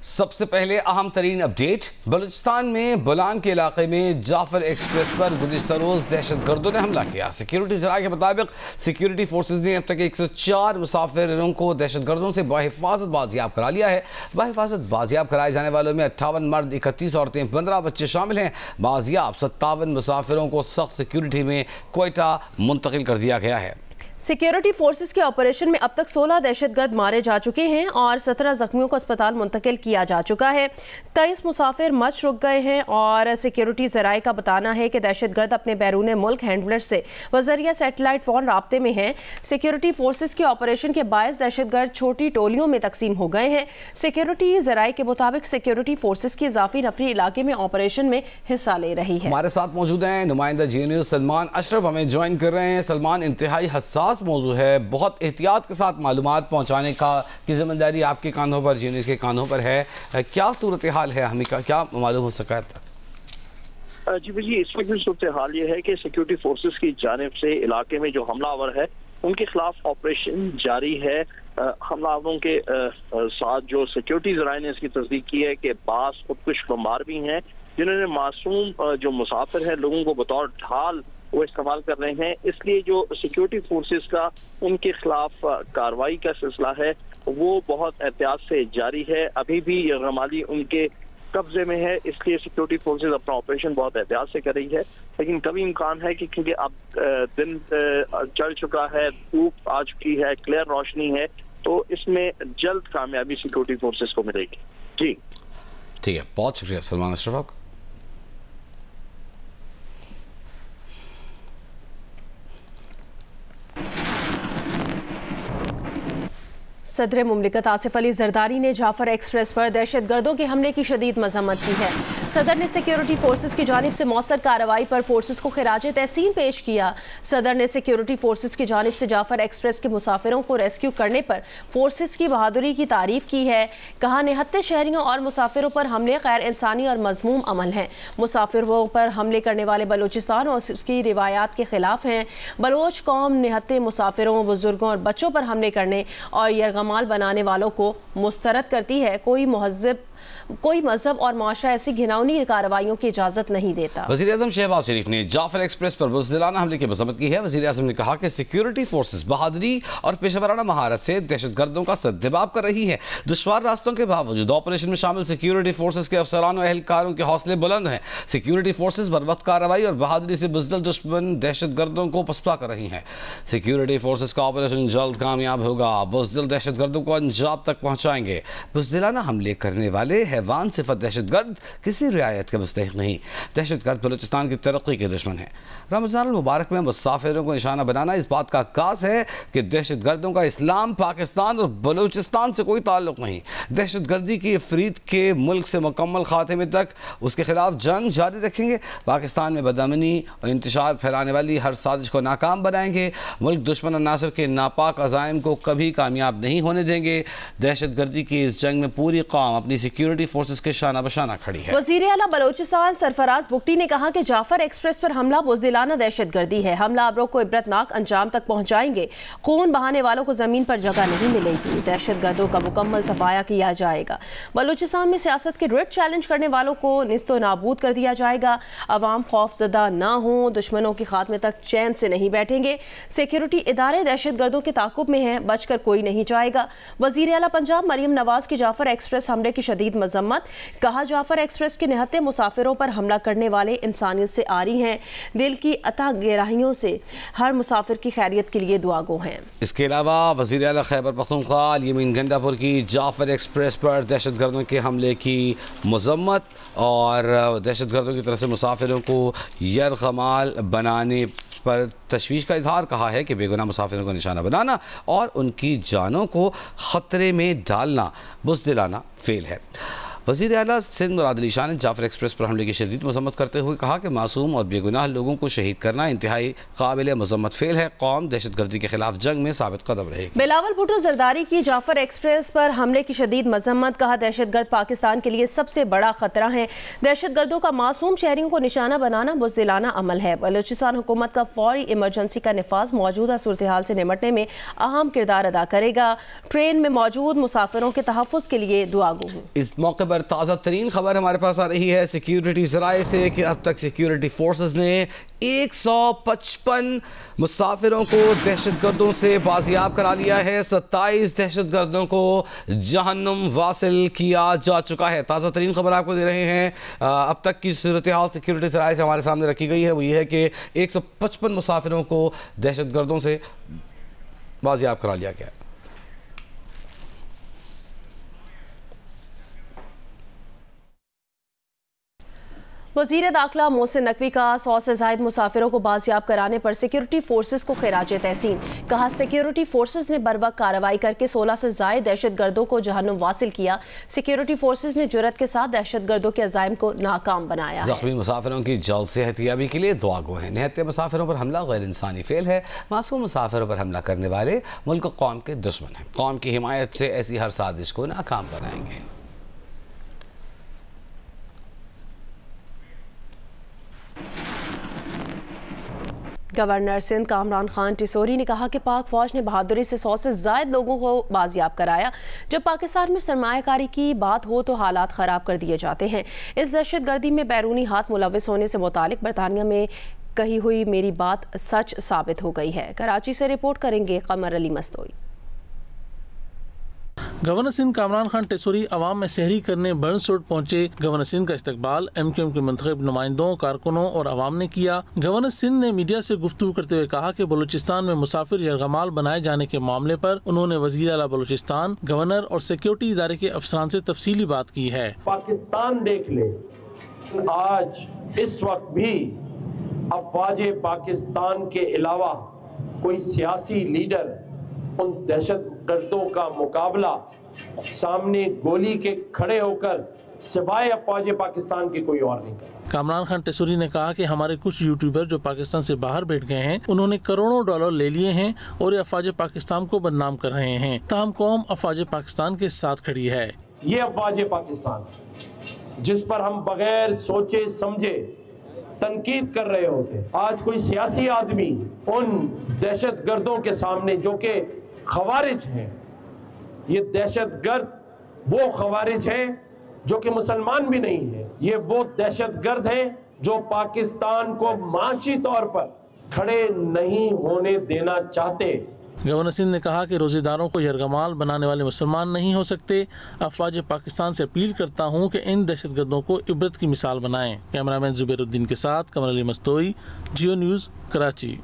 सबसे पहले अहम तरीन अपडेट। बलूचिस्तान में बोलान के इलाके में जाफर एक्सप्रेस पर गुज़िश्ता रोज़ दहशतगर्दों ने हमला किया। सिक्योरिटी ज़राए के मुताबिक सिक्योरिटी फोर्सेज ने अब तक 104 मुसाफिरों को दहशतगर्दों से बाहिफाजत बाजियाब करा लिया है। बाहिफाजत बाजियाब कराए जाने वालों में 58 मर्द, 31 औरतें, 15 बच्चे शामिल हैं। बाजियाब 57 मुसाफिरों को सख्त सिक्योरिटी में क्वेटा मुंतकिल कर दिया गया है। सिक्योरिटी फोर्सेस के ऑपरेशन में अब तक 16 दहशतगर्द मारे जा चुके हैं और 17 जख्मियों को अस्पताल मुंतकिल किया जा चुका है। 23 मुसाफिर मच रुक गए हैं और सिक्योरिटी ज़राए का बताना है कि दहशतगर्द अपने बैरून मुल्क हैंडलर से वज़रिया सैटेलाइट फ़ोन राब्ते में हैं। सिक्योरिटी फोर्सेस के ऑपरेशन के बायस दहशतगर्द छोटी टोलियों में तकसीम हो गए हैं। सिक्योरिटी ज़राए के मुताबिक सिक्योरिटी फोर्सेस की इजाफी नफरी इलाके में ऑपरेशन में हिस्सा ले रही है। हमारे साथ मौजूद हैं नुमाइंदा जी न्यूज़ सलमान अशरफ, हमें ज्वाइन कर रहे हैं। सलमान, इंतहाई हसास मौजू है, बहुत एहतियात के साथ मालूमात पहुंचाने की जिम्मेदारी आपके कांधों पर, जी न्यूज़ के कांधों पर है। क्या सूरत हाल है, हमें क्या मालूम हो सका है? जी, इस वक्त सूरत हाल ये है कि सिक्योरिटी फोर्सेस की जानिब से इलाके में जो हमलावर है उनके खिलाफ ऑपरेशन जारी है। हमलावरों के साथ जो सिक्योरिटी ज़राए ने इसकी तस्दीक की है कि बास खुदकुश बमबार भी हैं जिन्होंने मासूम जो मुसाफिर हैं लोगों को बतौर ढाल वो इस्तेमाल कर रहे हैं। इसलिए जो सिक्योरिटी फोर्सेस का उनके खिलाफ कार्रवाई का सिलसिला है वो बहुत एहतियात से जारी है। अभी भी यरगमाली उनके कब्जे में है, इसलिए सिक्योरिटी फोर्सेस अपना ऑपरेशन बहुत एहतियात से कर रही है। लेकिन कभी इम्कान है कि क्योंकि अब दिन चढ़ चुका है, धूप आ चुकी है, क्लियर रोशनी है, तो इसमें जल्द कामयाबी सिक्योरिटी फोर्सेस को मिलेगी। जी ठीक है, बहुत शुक्रिया सलमान अशरफ। सदर मुमलिकत आसिफ अली जरदारी ने जाफर एक्सप्रेस पर दहशतगर्दों के हमले की शदीद मजम्मत की है। सदर ने सिक्योरिटी फोर्सेस की जानिब से मौसर कार्रवाई पर फोर्सेस को खिराज तहसीन पेश किया। सदर ने सिक्योरिटी फोर्सेस की जानिब से जाफर एक्सप्रेस के मुसाफिरों को रेस्क्यू करने पर फोर्सेस की बहादुरी की तारीफ की है। कहा, निहत्ते शहरियों और मुसाफिरों पर हमले गैर इंसानी और मजमूम अमल हैं। मुसाफिरों पर हमले करने वाले बलूचिस्तान और उसकी रिवायात के खिलाफ हैं। बलोच कौम निहत्ते मुसाफिरों, बुजुर्गों और बच्चों पर हमले करने और माल बनाने वालों को मुस्तरद करती है। कोई मजहब और माशरा ऐसी घिनौनी कार्रवाइयों की इजाजत नहीं देता। वज़ीर आज़म शहबाज शरीफ ने जाफर एक्सप्रेस पर बुज़दिलाना हमले की मज़म्मत की है। वज़ीर आज़म ने कहा कि सिक्योरिटी फोर्सेस बहादुरी और पेशेवराना महारत से दहशतगर्दों का सद्दबाब कर रही है। दुश्वार रास्तों के बावजूद ऑपरेशन में शामिल सिक्योरिटी फोर्सेस के अफसरान और एहलकारों के हौसले बुलंद हैं। सिक्योरिटी फोर्सेस बर वक्त कार्रवाई और बहादुरी से बुज़दिल दुश्मन दहशतगर्दों को पसपा कर रही हैं। सिक्योरिटी फोर्सेस का ऑपरेशन जल्द कामयाब होगा, बुज़दिल दहशतगर्दों को अंजाम तक पहुँचाएंगे। बुज़दिलाना हमले करने वाले हैवान सिफत दहशतगर्द किसी रियायत के मुस्तहिक नहीं। दहशतगर्द बलूचिस्तान की तरक्की के दुश्मन है। रमज़ान मुबारक में मुसाफिरों को निशाना बनाना इस बात का अक्कास है कि दहशतगर्दों का इस्लाम, पाकिस्तान और बलूचिस्तान से कोई ताल्लुक नहीं। दहशतगर्दी की अफरीद के मुल्क से मुकम्मल खात्मे तक उसके खिलाफ जंग जारी रखेंगे। पाकिस्तान में बदअमनी और इंतशार फैलाने वाली हर साजिश को नाकाम बनाएंगे। मुल्क दुश्मन अनासर के नापाक अज़ाइम को कभी कामयाब नहीं होने देंगे। दहशतगर्दी की इस जंग में पूरी कौम अपनी सिक्योरिटी फोर्सेस के शाना बशाना खड़ी है। वज़ीर आला बलोचिस्तान सरफराज बुगटी ने कहा कि जाफर एक्सप्रेस पर हमला बुज़दिलाना दहशतगर्दी है। हमलावरों को इबरतनाक अंजाम तक पहुंचाएंगे। खून बहाने वालों को जमीन पर जगह नहीं मिलेगी। दहशतगर्दों का मुकम्मल सफाया किया जाएगा। बलोचिस्तान में सियासत के रेड चैलेंज करने वालों को निस्तो नाबूद कर दिया जाएगा। अवाम खौफजदा ना हो, दुश्मनों के खात्मे तक चैन से नहीं बैठेंगे। सिक्योरिटी इदारे दहशतगर्दों के ताकुब में हैं, बचकर कोई नहीं जाएगा। वज़ीर आला पंजाब मरियम नवाज की जाफर एक्सप्रेस हमले की शदीद मजम्मत। कहा, जाफर एक्सप्रेस के निहत्ते मुसाफिरों पर हमला करने वाले इंसानियत से आरी हैं। दिल की अता गहराइयों से हर मुसाफिर की खैरियत के लिए दुआगो हैं। इसके अलावा वज़ीर आला खैबर पख्तूनख्वा यमीन गंडापुर की जाफर एक्सप्रेस पर दहशतगर्दों के हमले की मजम्मत और दहशतगर्दों की तरफ से मुसाफिरों को यरगमाल बनाने पर तशवीश का इजहार कहा है कि बेगुनाह मुसाफिरों को निशाना बनाना और उनकी जानों को ख़तरे में डालना बुज़दिलाना फेल है। वज़ीर आला सिंध मुराद अली शाह ने जाफर एक्सप्रेस पर हमले की शदीद मज़म्मत करते हुए कहा कि मासूम और बेगुनाह लोगों को शहीद करना इंतहाई काबिल मज़म्मत फेल है। कौम दहशतगर्दी के खिलाफ जंग में साबित कदम रहेगी। बिलावल भुट्टो जरदारी की जाफर एक्सप्रेस पर हमले की शदीद मज़म्मत। कहा दहशतगर्द पाकिस्तान के लिए सबसे बड़ा खतरा है। दहशतगर्दों का मासूम शहरियों को निशाना बनाना बुज़दिलाना अमल है। बलूचिस्तान हुकूमत का फौरी इमरजेंसी का निफाज मौजूदा सूरत हाल से निमटने में अहम किरदार अदा करेगा। ट्रेन में मौजूद मुसाफिरों के तहफ़्फ़ुज़ के लिए दुआ गो। इस मौके पर ताज़ा तरीन खबर हमारे पास आ रही है सिक्योरिटी ज़राए से कि अब तक सिक्योरिटी फोर्सेस ने 155 मुसाफिरों को दहशतगर्दों से बाजियाब करा लिया है। 27 दहशतगर्दों को जहन्नुम वासिल किया जा चुका है। ताज़ा तरीन खबर आपको दे रहे हैं। अब तक की सूरत हाल सिक्योरिटी ज़राए से हमारे सामने रखी गई है। वो ये है कि 155 मुसाफिरों को दहशतगर्दों से बाजियाब करा लिया गया। वज़ीर दाखिला मोहसिन नकवी का 100 से ज़ायद मुसाफिरों को बाजियाब कराने पर सिक्योरिटी फोर्सेस को खिराज तहसीन। कहा सिक्योरिटी फोर्सेस ने बरवक्त कार्रवाई करके 16 से ज़ायद दहशतगर्दों को जहन्नुम वासिल किया। सिक्योरिटी फोर्सेस ने जुर्रत के साथ दहशतगर्दों के अज़ाइम को नाकाम बनाया। ज़ख्मी मुसाफिरों की जल्द सेहतियाबी के लिए दुआ गो हैं। निहत्ते मुसाफिरों पर हमला गैर इंसानी फेल है। मासूम मुसाफिरों पर हमला करने वाले मुल्क कौम के दुश्मन हैं। कौम की हिमायत से ऐसी हर साजिश को नाकाम बनाएंगे। गवर्नर सिंध कामरान खान टिसोरी ने कहा कि पाक फौज ने बहादुरी से 100 से ज़ायद लोगों को बाजियाब कराया। जब पाकिस्तान में सरमायाकारी की बात हो तो हालात ख़राब कर दिए जाते हैं। इस दहशतगर्दी में बैरूनी हाथ मुलविस होने से मुतालिक बरतानिया में कही हुई मेरी बात सच साबित हो गई है। कराची से रिपोर्ट करेंगे कमर अली मस्तोई। गवर्नर सिंध कामरान खान टिसोरी अवाम में सहरी करने बर्न्स रोड पहुंचे। गवर्नर सिंध का इस्तकबाल MQM के मुंतखब नुमाइंदों, कारकुनों और अवाम ने किया। गवर्नर सिंध ने मीडिया से गुफ्तगू करते हुए कहा कि बलूचिस्तान में मुसाफिर यरगमाल बनाए जाने के मामले पर उन्होंने वज़ीर आला बलूचिस्तान, गवर्नर और सिक्योरिटी इदारे के अफसरान से तफसीली बात की है। पाकिस्तान देख ले, आज इस वक्त भी अफवाज पाकिस्तान के अलावा कोई सियासी लीडर उन दहशतगर्दों का मुकाबला सामने गोली के खड़े होकर सिवाय अफवाज पाकिस्तान के कोई और नहीं कर। कामरान खान टिसोरी ने कहा कि हमारे कुछ यूट्यूबर जो पाकिस्तान से बाहर बैठ गए हैं, उन्होंने करोड़ों डॉलर ले लिए हैं और ये अफवाज पाकिस्तान को बदनाम कर रहे हैं। ताहम कौम अफवाज पाकिस्तान के साथ खड़ी है। ये अफवाज पाकिस्तान जिस पर हम बगैर सोचे समझे तनकीद कर रहे होते, आज कोई सियासी आदमी उन दहशतगर्दों के सामने जो कि खवारिज हैं, ये दहशतगर्द वो खवारिज हैं जो कि मुसलमान भी नहीं है, ये वो दहशतगर्द हैं जो पाकिस्तान को माशी तौर पर खड़े नहीं होने देना चाहते। गवर्नर सिंध ने कहा कि रोजेदारों को यरगमाल बनाने वाले मुसलमान नहीं हो सकते। अफवाज पाकिस्तान से अपील करता हूँ कि इन दहशतगर्दों को इबरत की मिसाल बनाएं। कैमरामैन जुबैरुद्दीन के साथ Qamar Ali Mastoi, Geo news, Karachi.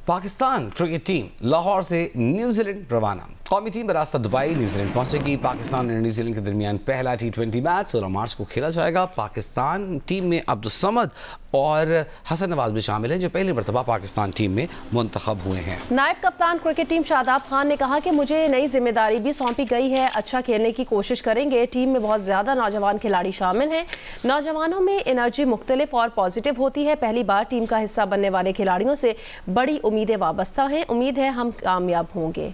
Pakistan cricket team Lahore से न्यूजीलैंड रवाना। कौमी टीम बरास्ता दुबई न्यूजीलैंड पहुंचेगी। पाकिस्तान और न्यूजीलैंड के दरमियान पहला T20 मैच 16 मार्च को खेला जाएगा। पाकिस्तान टीम में अब्दुल समद और हसन नवाज भी शामिल हैं जो पहली मरतबा पाकिस्तान टीम में मुंतखब हुए हैं। नायब कप्तान क्रिकेट टीम शादाब खान ने कहा कि मुझे नई जिम्मेदारी भी सौंपी गई है, अच्छा खेलने की कोशिश करेंगे। टीम में बहुत ज़्यादा नौजवान खिलाड़ी शामिल हैं। नौजवानों में एनर्जी मुख्तलिफ और पॉजिटिव होती है। पहली बार टीम का हिस्सा बनने वाले खिलाड़ियों से बड़ी उम्मीदें वाबस्ता हैं। उम्मीद है हम कामयाब होंगे।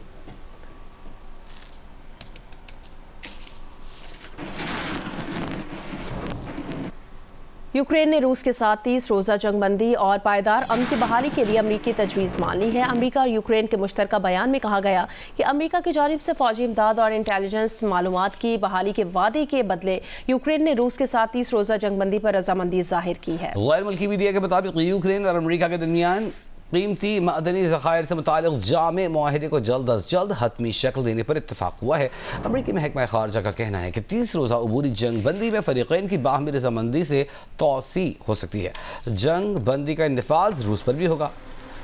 यूक्रेन ने रूस के साथ 30 रोज़ा जंगबंदी और पायदार अमन की बहाली के लिए अमरीकी तजवीज़ मान ली है। अमरीका और यूक्रेन के मुश्तरका बयान में कहा गया कि अमरीका की जानिब से फौजी इमदाद और इंटेलिजेंस मालूमात की बहाली के वादे के बदले यूक्रेन ने रूस के साथ 30 रोज़ा जंगबंदी पर रजामंदी जाहिर की है। गैर मुल्की मीडिया के मुताबिक यूक्रेन और अमरीका के दरमियान कीमती मदनी ज़खायर से मुताल्लिक़ जामे मुआहिदे को जल्द अज जल्द हतमी शक्ल देने पर इत्तफाक हुआ है। अमरीकी महकमा ख़ारजा का कहना है कि 30 रोज़ा अबूरी जंग बंदी में फ़रीक़ैन की बाहमी रज़ामंदी से तोसी हो सकती है। जंग बंदी का इंतफ़ाज़ रूस पर भी होगा।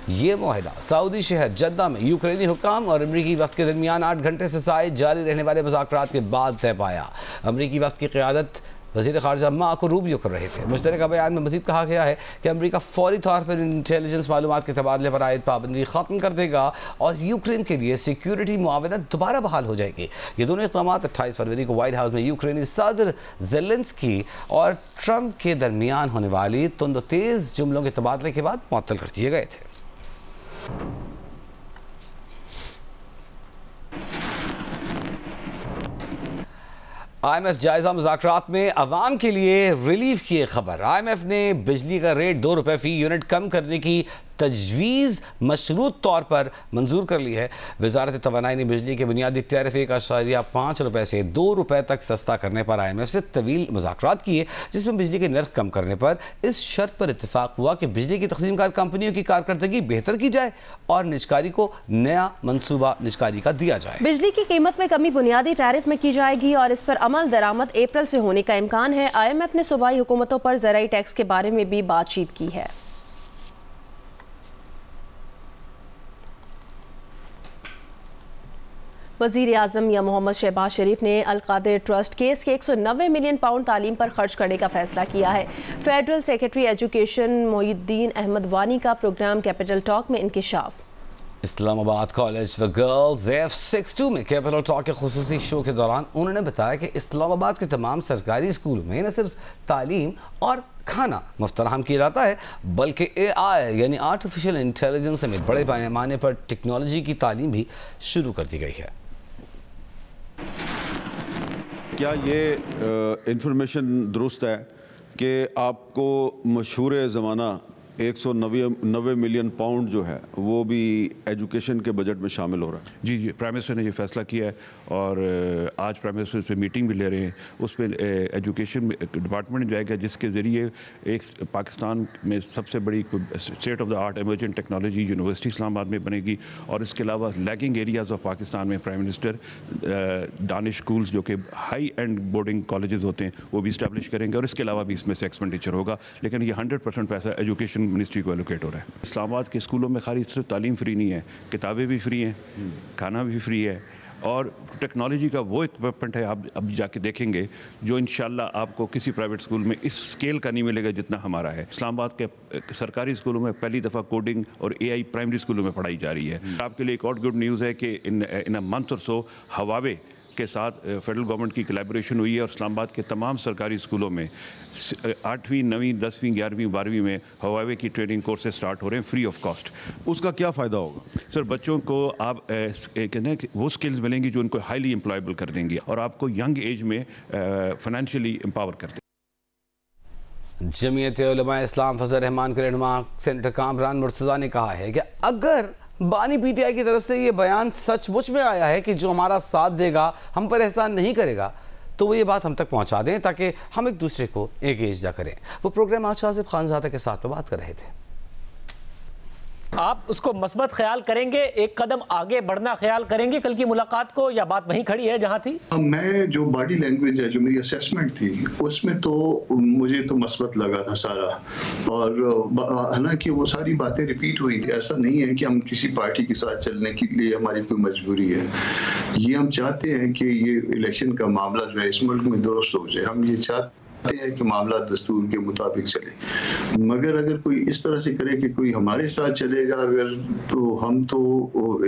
ये मुआहिदा सऊदी शहर जद्दा में यूक्रेनी हुकाम और अमरीकी वक्त के दरमियान 8 घंटे से जारी रहने वाले मुज़ाकरात के बाद तय पाया। अमरीकी वक्त की क़यादत वज़ीर ख़ारजा मार्को रूबियो कर रहे थे। मुश्तरका बयान में मज़ीद कहा गया है कि अमरीका फौरी तौर पर इंटेलिजेंस मालूमात के तबादले पर आयद पाबंदी ख़त्म कर देगा और यूक्रेन के लिए सिक्योरिटी मुआवनत दोबारा बहाल हो जाएगी। ये दोनों इक़दाम 28 फरवरी को व्हाइट हाउस में यूक्रेनी सदर ज़ेलेंस्की और ट्रंप के दरमियान होने वाली तुंद तेज़ जुमलों के तबादले के बाद मुअत्तल कर दिए गए थे। IMF जायजा मुज़ाकरात में अवाम के लिए रिलीफ की एक खबर। IMF ने बिजली का रेट 2 रुपये फ़ी यूनिट कम करने की तजवीज़ मशरूत तौर पर मंजूर कर ली है। वजारत तवानाई ने बिजली के बुनियादी टैरिफ 1.5 रुपये से 2 रुपये तक सस्ता करने पर IMF से तवील मुज़ाकरात किए, जिसमें बिजली के नर्ख कम करने पर इस शर्त पर इत्तेफाक हुआ कि बिजली की तक़सीमकार कंपनियों की कारकर्दगी बेहतर की जाए और निजकारी को नया मनसूबा निजकारी का दिया जाए। बिजली की कीमत में कमी बुनियादी टैरिफ में की जाएगी और इस पर अमल दरामद अप्रैल से होने का इम्कान है। IMF ने सूबाई हुकूमतों पर ज़राई टैक्स के बारे में भी बातचीत की है। वज़ीर आज़म या मोहम्मद शहबाज शरीफ ने अल-कादिर ट्रस्ट केस के 190 मिलियन पाउंड तालीम पर खर्च करने का फैसला किया है। Federal secretary education Mohiuddin Ahmed Wani का प्रोग्राम कैपिटल टॉक में इंकिशाफ। Islamabad college for girls F62 में कैपिटल टॉक के खुसूसी शो के दौरान उन्होंने बताया कि इस्लामाबाद के तमाम सरकारी स्कूलों में न सिर्फ तालीम और खाना मुफ्त फराहम किया जाता है, बल्कि AI यानी आर्टिफिशियल इंटेलिजेंस समेत बड़े पैमाने पर टेक्नोलॉजी की तालीम भी शुरू कर दी गई है। क्या ये इंफॉर्मेशन दुरुस्त है कि आपको मशहूर ज़माना 190 मिलियन पाउंड जो है वो भी एजुकेशन के बजट में शामिल हो रहा है? जी प्राइम मिनिस्टर ने ये फैसला किया है और आज प्राइम मिनिस्टर से मीटिंग भी ले रहे हैं। उस पर एजुकेशन डिपार्टमेंट जाएगा जिसके ज़रिए एक पाकिस्तान में सबसे बड़ी state of the art emergent technology university Islamabad में बनेगी और इसके अलावा लैगिंग एरियाज़ ऑफ पाकिस्तान में प्राइम मिनिस्टर दानिश स्कूल्स जो कि हाई एंड बोर्डिंग कॉलेजेस होते हैं वो भी इस्टेब्लिश करेंगे और इसके अलावा भी इसमें से एक्सपेंडिचर होगा। लेकिन ये 100% पैसा एजुकेशन मिनिस्ट्री को एलोकेट हो रहा है। इस्लामाबाद के स्कूलों में खाली सिर्फ तालीम फ्री नहीं है, किताबें भी फ्री हैं, खाना भी फ्री है और टेक्नोलॉजी का वो इक्विपमेंट है आप अब जाके देखेंगे जो इंशाल्लाह आपको किसी प्राइवेट स्कूल में इस स्केल का नहीं मिलेगा जितना हमारा है। इस्लामाबाद के सरकारी स्कूलों में पहली दफ़ा कोडिंग और AI प्राइमरी स्कूलों में पढ़ाई जा रही है। आपके लिए एक और गुड न्यूज़ है कि इन अ मंथ और सो हवावे के साथ फेडरल गवर्नमेंट की कोलैबोरेशन हुई है और इस्लामाबाद के तमाम सरकारी स्कूलों में 8वीं 9वीं 10वीं 11वीं 12वीं में हवावे की ट्रेनिंग कोर्सेज स्टार्ट हो रहे हैं फ्री ऑफ कॉस्ट। उसका क्या फ़ायदा होगा? सर बच्चों को आप कहते हैं कि वो स्किल्स मिलेंगी जो उनको हाईली एम्प्लॉयबल कर देंगी और आपको यंग एज में फाइनेंशियली एम्पावर कर देंगे। जमीयत उलमा इस्लाम फजल रहमान के रहनुमा सेनेटर कामरान मुर्तज़ा ने कहा है कि अगर बानी PTI की तरफ से ये बयान सचमुच में आया है कि जो हमारा साथ देगा हम पर एहसान नहीं करेगा, तो वो ये बात हम तक पहुंचा दें ताकि हम एक दूसरे को एंगेज ना करें। वो प्रोग्राम आज शाजिब खानजादा के साथ में बात कर रहे थे। आप उसको मस्बत ख्याल करेंगे, एक कदम आगे बढ़ना ख्याल करेंगे कल की मुलाकात को, या बात वहीं खड़ी है जहां थी? मैं जो बॉडी लैंग्वेज है, जो मेरी असेसमेंट थी, उसमें तो मुझे तो मस्बत लगा था सारा, और हालांकि वो सारी बातें रिपीट हुई थी। ऐसा नहीं है कि हम किसी पार्टी के साथ चलने के लिए हमारी कोई मजबूरी है। ये हम चाहते हैं कि ये इलेक्शन का मामला जो है इस मुल्क में दुरुस्त हो जाए। हम ये चाहते हैं कि मामला दस्तूर के मुताबिक चले, मगर अगर कोई इस तरह से करे कि कोई हमारे साथ चलेगा अगर, तो हम तो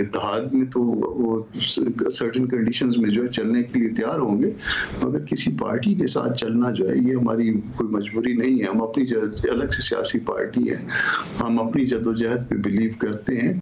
इत्तेहाद में तो वो सर्टेन कंडीशंस में जो है चलने के लिए तैयार होंगे, मगर किसी पार्टी के साथ चलना जो है ये हमारी कोई मजबूरी नहीं है। हम अपनी अलग से सियासी पार्टी है, हम अपनी जदोजहद पे बिलीव करते हैं।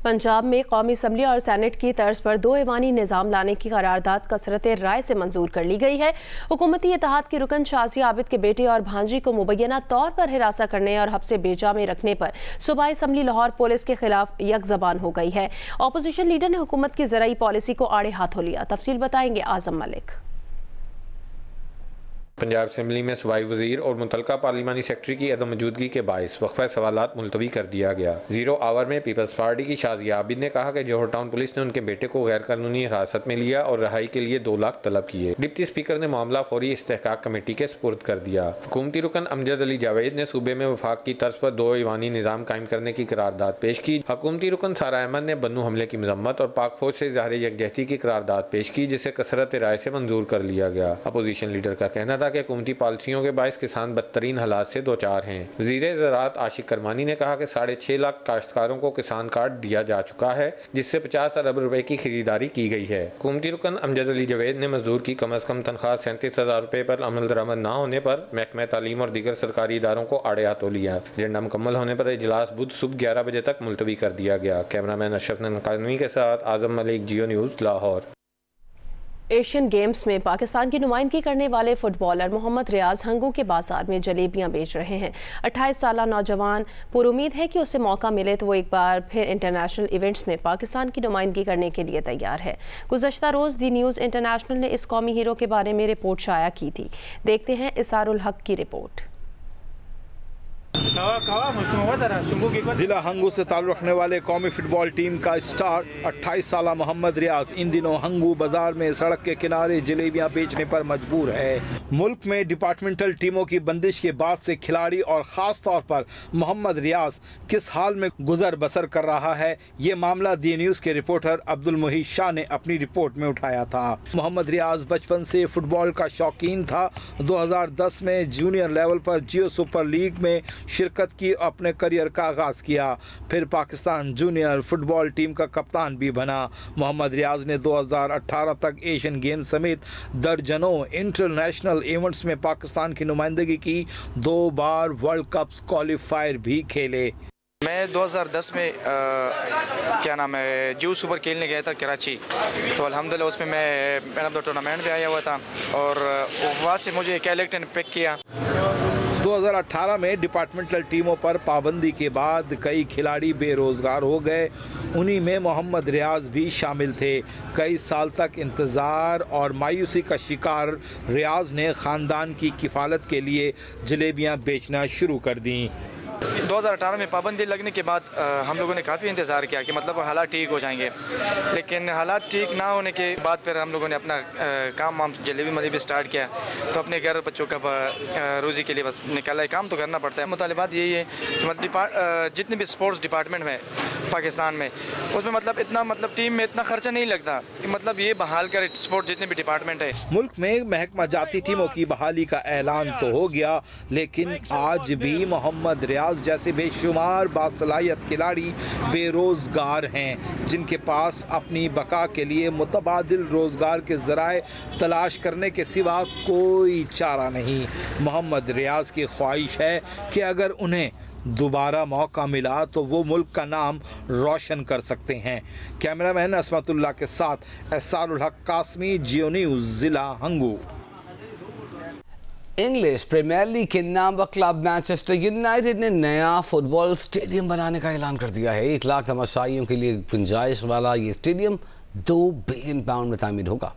पंजाब में कौमी असम्बली और सेनेट की तर्ज पर 2 ऐवानी निज़ाम लाने की करारदाद कसरत राय से मंजूर कर ली गई है। हुकूमती इत्तेहाद की रुकन शाजिया आबिद के बेटे और भांजी को मुबैना तौर पर हिरासत करने और हब्से बेजा में रखने पर सूबाई असम्बली लाहौर पुलिस के खिलाफ यकजबान हो गई है। अपोजिशन लीडर ने हुकूमत की ज़राई पॉलिसी को आड़े हाथों लिया। तफसील बताएंगे आजम मलिक। पंजाब असम्बली में सूबाई वजीर और मुतलका पार्लिमानी सेक्रेटरी की अदम मौजूदगी के बायस वक्फा सवालात मुलतवी कर दिया गया। 0 आवर में पीपल्स पार्टी की शाजिया आबिद ने कहा कि जौहर टाउन पुलिस ने उनके बेटे को गैर कानूनी हिरासत में लिया और रहाई के लिए 2 लाख तलब किए। डिप्टी स्पीकर ने मामला फौरी इस्तेहकाक कमेटी के सुपुर्द कर दिया। हुकूमती रुकन अमजद अली जावेद ने सूबे में वफाक की तर्ज पर 2 ईवानी निज़ाम कायम करने की करारदाद पेश की। हुकूमती रुकन सारा अहमद ने बन्नू हमले की मजम्मत और पाक फौज से इज़हार यकजहती की करारदाद पेश की, जिसे कसरत राय से मंजूर कर लिया गया। अपोजिशन लीडर का कहना था कि हुकूमती पॉलिसियों के बायस किसान बदतरीन हालात से दो चार हैं। वज़ीर ज़राअत आशिक करमानी ने कहा कि 6.5 लाख काश्तकारों को किसान कार्ड दिया जा चुका है, जिससे 50 अरब रुपए की खरीदारी की गई है। हुकूमती रुकन अमजद अली जावेद ने मजदूर की कम अज कम तनख्वाह 37,000 रुपए पर अमल दरामद न होने पर महकमा तालीम और दीगर सरकारी इदारों को आड़े हाथों लिया। एजेंडा मुकम्मल होने पर इजलास बुध सुबह 11 बजे तक मुलतवी कर दिया गया। कैमरामैन अशरफ ननकानवी के साथ आजम मलिक, जियो न्यूज़, लाहौर। एशियन गेम्स में पाकिस्तान की नुमाइंदगी करने वाले फुटबॉलर मोहम्मद रियाज हंगू के बाजार में जलेबियां बेच रहे हैं। 28 साला नौजवान पुरुमीद है कि उसे मौका मिले तो वो एक बार फिर इंटरनेशनल इवेंट्स में पाकिस्तान की नुमाइंदगी करने के लिए तैयार है। गुज़श्ता रोज़ दी न्यूज़ इंटरनेशनल ने इस कौमी हीरो के बारे में रिपोर्ट शाया की थी। देखते हैं इसारुल हक की रिपोर्ट। जिला हंगू से ताल्लुक़ रखने वाले कौमी फुटबॉल टीम का स्टार 28 साला मोहम्मद रियाज इन दिनों हंगू बाजार में सड़क के किनारे जलेबियां बेचने पर मजबूर है। मुल्क में डिपार्टमेंटल टीमों की बंदिश के बाद से खिलाड़ी और ख़ास तौर पर मोहम्मद रियाज किस हाल में गुजर बसर कर रहा है, ये मामला दी न्यूज़ के रिपोर्टर अब्दुल मुहीद शाह ने अपनी रिपोर्ट में उठाया था। मोहम्मद रियाज बचपन से फुटबॉल का शौकीन था। 2010 में जूनियर लेवल पर जियो सुपर लीग में शिरकत की, अपने करियर का आगाज़ किया। फिर पाकिस्तान जूनियर फुटबॉल टीम का कप्तान भी बना। मोहम्मद रियाज ने 2018 तक एशियन गेम समेत दर्जनों इंटरनेशनल इवेंट्स में पाकिस्तान की नुमाइंदगी की। 2 बार वर्ल्ड कप्स क्वालिफायर भी खेले। मैं 2010 में जियो सुपर खेलने गया था कराची, तो अल्हम्दुलिल्लाह उसमें मैं मैन ऑफ द टूर्नामेंट पे आया हुआ था और वहाँ से मुझे कैलेक्ट ने पिक किया। 2018 में डिपार्टमेंटल टीमों पर पाबंदी के बाद कई खिलाड़ी बेरोज़गार हो गए, उन्हीं में मोहम्मद रियाज भी शामिल थे। कई साल तक इंतज़ार और मायूसी का शिकार रियाज ने ख़ानदान की किफ़ालत के लिए जलेबियां बेचना शुरू कर दी। 2018 में पाबंदी लगने के बाद हम लोगों ने काफ़ी इंतज़ार किया कि मतलब हालात ठीक हो जाएंगे, लेकिन हालात ठीक ना होने के बाद फिर हम लोगों ने अपना काम जलेबी मलेबी स्टार्ट किया। तो अपने घर बच्चों का रोज़ी के लिए बस निकाला है, काम तो करना पड़ता है। मुतालिबात यही है कि मतलब जितने भी स्पोर्ट्स डिपार्टमेंट में पाकिस्तान में, उसमें मतलब इतना टीम में इतना खर्चा नहीं लगता कि मतलब ये बहाल करे स्पोर्ट जितने भी डिपार्टमेंट है। मुल्क में महकमा जाती टीमों की बहाली का ऐलान तो हो गया, लेकिन आज भी मोहम्मद रियाज जैसे बेशुमार बासलाहियत खिलाड़ी बेरोजगार हैं, जिनके पास अपनी बका के लिए मुतबादिल रोजगार के ज़राए तलाश करने के सिवा कोई चारा नहीं। मोहम्मद रियाज की ख्वाहिश है कि अगर उन्हें दोबारा मौका मिला तो वो मुल्क का नाम रोशन कर सकते हैं। कैमरामैन असमतुल्लाह के साथ एहसानुल हक कासमी, जियो न्यूज़, ज़िला हंगू। इंग्लिश प्रीमियर लीग के नाम क्लब मैनचेस्टर यूनाइटेड ने नया फुटबॉल स्टेडियम बनाने का ऐलान कर दिया है। 1 लाख तमाशाइयों के लिए गुंजाइश वाला ये स्टेडियम 2 बिलियन पाउंड में तामीर होगा।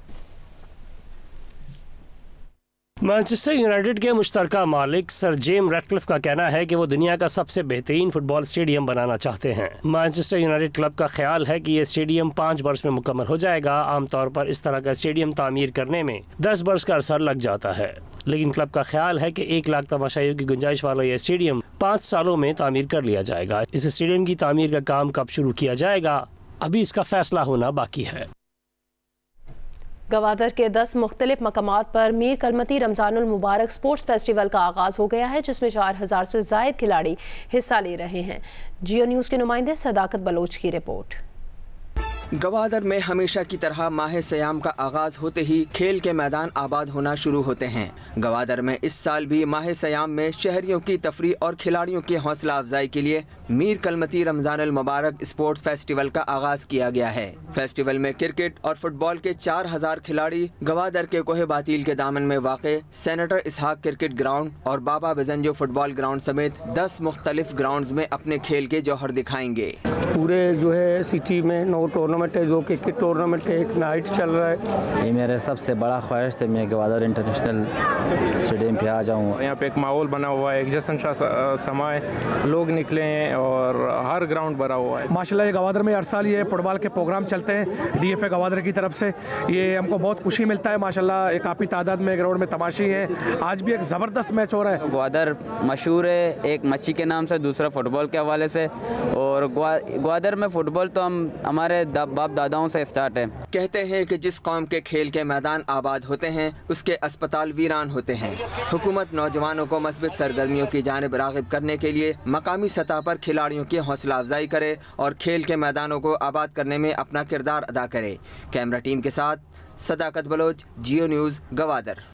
मैनचेस्टर यूनाइटेड के मुश्तरका मालिक सर जेम रैटक्लिफ का कहना है कि वो दुनिया का सबसे बेहतरीन फुटबॉल स्टेडियम बनाना चाहते हैं। मैनचेस्टर यूनाइटेड क्लब का ख्याल है कि ये स्टेडियम 5 वर्ष में मुकम्मल हो जाएगा। आमतौर पर इस तरह का स्टेडियम तामीर करने में 10 वर्ष का अरसा लग जाता है, लेकिन क्लब का ख्याल है कि 1 लाख तमाशाइयों की गुंजाइश वाला यह स्टेडियम 5 सालों में तामीर कर लिया जाएगा। इस स्टेडियम की तामीर का काम कब शुरू किया जाएगा, अभी इसका फैसला होना बाकी है। गवादर के 10 मुख्तलिफ मकामात पर मीर कलमती रमज़ानुल मुबारक स्पोर्ट्स फेस्टिवल का आगाज़ हो गया है, जिसमें 4000 से ज़ायद खिलाड़ी हिस्सा ले रहे हैं। जियो न्यूज़ के नुमाइंदे सदाकत बलोच की रिपोर्ट। गवादर में हमेशा की तरह माह सयाम का आगाज होते ही खेल के मैदान आबाद होना शुरू होते हैं। गवादर में इस साल भी माह सयाम में शहरियों की तफरीह और खिलाड़ियों की हौसला अफजाई के लिए मीर कलमती रमज़ानुल मुबारक स्पोर्ट्स फेस्टिवल का आगाज किया गया है। फेस्टिवल में क्रिकेट और फुटबॉल के 4000 खिलाड़ी गवादर के कोहे बातील के दामन में वाक़े सेनेटर इसहाक क्रिकेट ग्राउंड और बाबा बिजंजो फुटबॉल ग्राउंड समेत 10 मुख्तलिफ ग्राउंड में अपने खेल के जौहर दिखाएंगे। पूरे जो है सिटी में 9 टूर्नामेंट टूर्नामेंट है जो कि किट टूर्नामेंट है, एक नाइट चल रहा है। ये मेरे सबसे बड़ा ख्वाहिश थी मैं गवादर इंटरनेशनल स्टेडियम पे आ जाऊँ। यहाँ पे एक माहौल बना हुआ है, एक जश्न सा समा है, लोग निकले हैं और हर ग्राउंड भरा हुआ है। माशाल्लाह ये गवादर में हर साल ये फुटबॉल के प्रोग्राम चलते हैं DFA गवादर की तरफ से, ये हमको बहुत खुशी मिलता है। माशाल्लाह एक काफ़ी तादाद में ग्राउंड में तमाशी हैं। आज भी एक ज़बरदस्त मैच हो रहा है। ग्वादर मशहूर है, एक मच्छी के नाम से, दूसरा फुटबॉल के हवाले से। और ग्वादर में फुटबॉल तो हमारे बाप दादाओं से स्टार्ट है। कहते हैं कि जिस कौम के खेल के मैदान आबाद होते हैं उसके अस्पताल वीरान होते हैं। हुकूमत नौजवानों को मस्बत सरगर्मियों की जानिब राग़िब करने के लिए मकामी सतह पर खिलाड़ियों की हौसला अफजाई करे और खेल के मैदानों को आबाद करने में अपना किरदार अदा करे। कैमरा टीम के साथ सदाकत बलोच, जियो न्यूज़, गवादर।